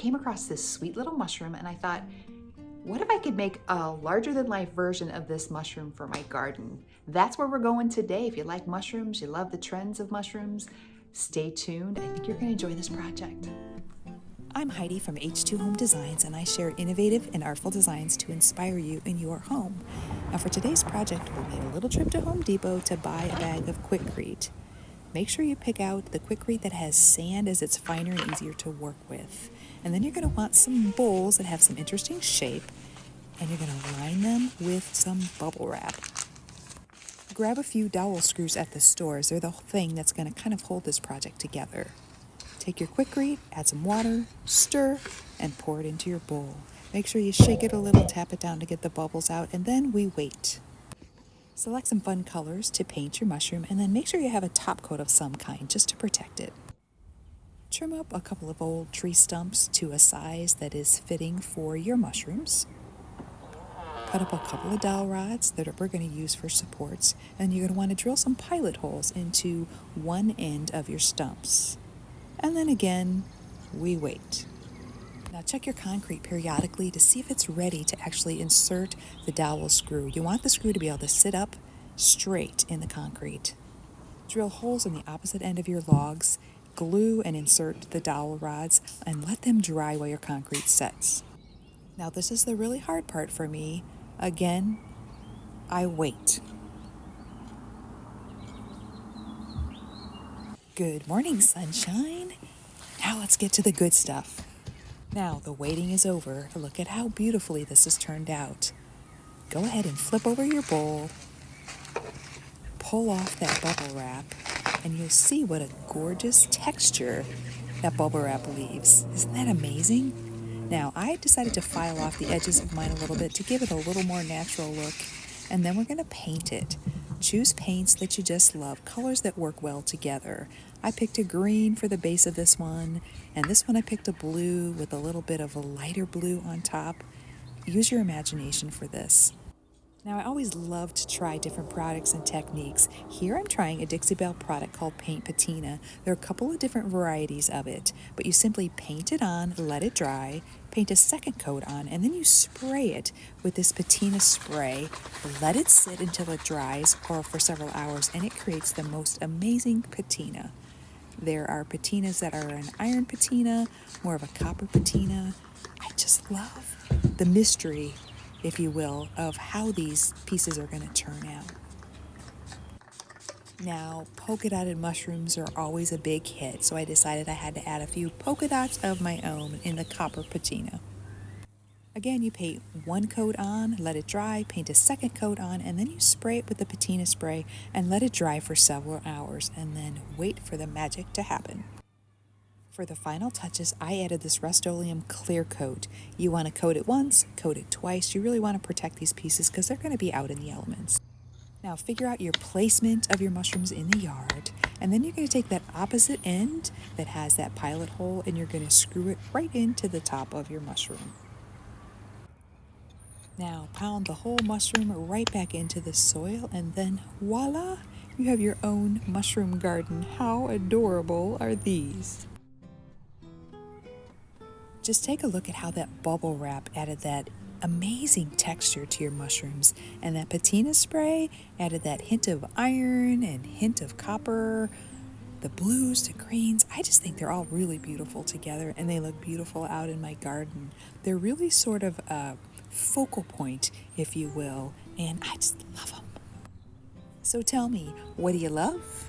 came across this sweet little mushroom and I thought, what if I could make a larger than life version of this mushroom for my garden? That's where we're going today. If you like mushrooms, you love the trends of mushrooms, stay tuned. I think you're going to enjoy this project. I'm Heidi from H2 Home Designs, and I share innovative and artful designs to inspire you in your home. Now for today's project, we made a little trip to Home Depot to buy a bag of Quikrete. Make sure you pick out the Quikrete that has sand, as it's finer and easier to work with. And then you're going to want some bowls that have some interesting shape, and you're going to line them with some bubble wrap. Grab a few dowel screws at the stores. They're the thing that's going to kind of hold this project together. Take your Quikrete, add some water, stir, and pour it into your bowl. Make sure you shake it a little, tap it down to get the bubbles out, and then we wait. Select some fun colors to paint your mushroom, and then make sure you have a top coat of some kind just to protect it. Trim up a couple of old tree stumps to a size that is fitting for your mushrooms. Cut up a couple of dowel rods that we're going to use for supports, and you're going to want to drill some pilot holes into one end of your stumps. And then again, we wait. Now check your concrete periodically to see if it's ready to actually insert the dowel screw. You want the screw to be able to sit up straight in the concrete. Drill holes in the opposite end of your logs, glue and insert the dowel rods, and let them dry while your concrete sets. Now this is the really hard part for me. Again, I wait. Good morning, sunshine. Now let's get to the good stuff. Now the waiting is over. Look at how beautifully this has turned out. Go ahead and flip over your bowl. Pull off that bubble wrap, and you'll see what a gorgeous texture that bubble wrap leaves. Isn't that amazing? Now I decided to file off the edges of mine a little bit to give it a little more natural look, and then we're going to paint it. Choose paints that you just love, colors that work well together. I picked a green for the base of this one, and this one I picked a blue with a little bit of a lighter blue on top. Use your imagination for this. Now I always love to try different products and techniques. Here I'm trying a Dixie Belle product called Paint Patina. There are a couple of different varieties of it, but you simply paint it on, let it dry, paint a second coat on, and then you spray it with this patina spray. Let it sit until it dries or for several hours, and it creates the most amazing patina. There are patinas that are an iron patina, more of a copper patina. I just love the mystery, if you will, of how these pieces are going to turn out. Now, polka dotted mushrooms are always a big hit, so I decided I had to add a few polka dots of my own in the copper patina. Again, you paint one coat on, let it dry, paint a second coat on, and then you spray it with the patina spray and let it dry for several hours, and then wait for the magic to happen. For the final touches, I added this Rust-Oleum clear coat. You want to coat it once, coat it twice. You really want to protect these pieces because they're going to be out in the elements. Now figure out your placement of your mushrooms in the yard, and then you're going to take that opposite end that has that pilot hole and you're going to screw it right into the top of your mushroom. Now pound the whole mushroom right back into the soil, and then voila, you have your own mushroom garden. How adorable are these? Just take a look at how that bubble wrap added that amazing texture to your mushrooms, and that patina spray added that hint of iron and hint of copper, the blues, the greens. I just think they're all really beautiful together, and they look beautiful out in my garden. They're really sort of a focal point, if you will, and I just love them. So tell me, what do you love?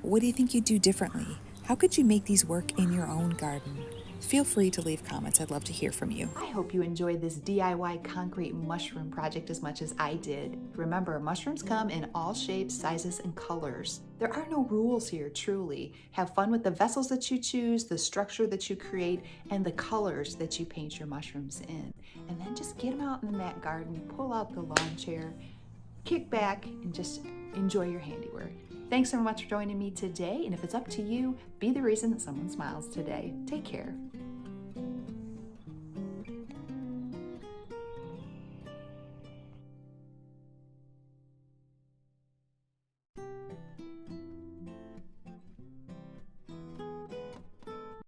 What do you think you'd do differently? How could you make these work in your own garden? Feel free to leave comments. I'd love to hear from you. I hope you enjoyed this DIY concrete mushroom project as much as I did. Remember, mushrooms come in all shapes, sizes, and colors. There are no rules here, truly. Have fun with the vessels that you choose, the structure that you create, and the colors that you paint your mushrooms in. And then just get them out in that garden, pull out the lawn chair, kick back, and just enjoy your handiwork. Thanks so much for joining me today, and if it's up to you, be the reason that someone smiles today. Take care.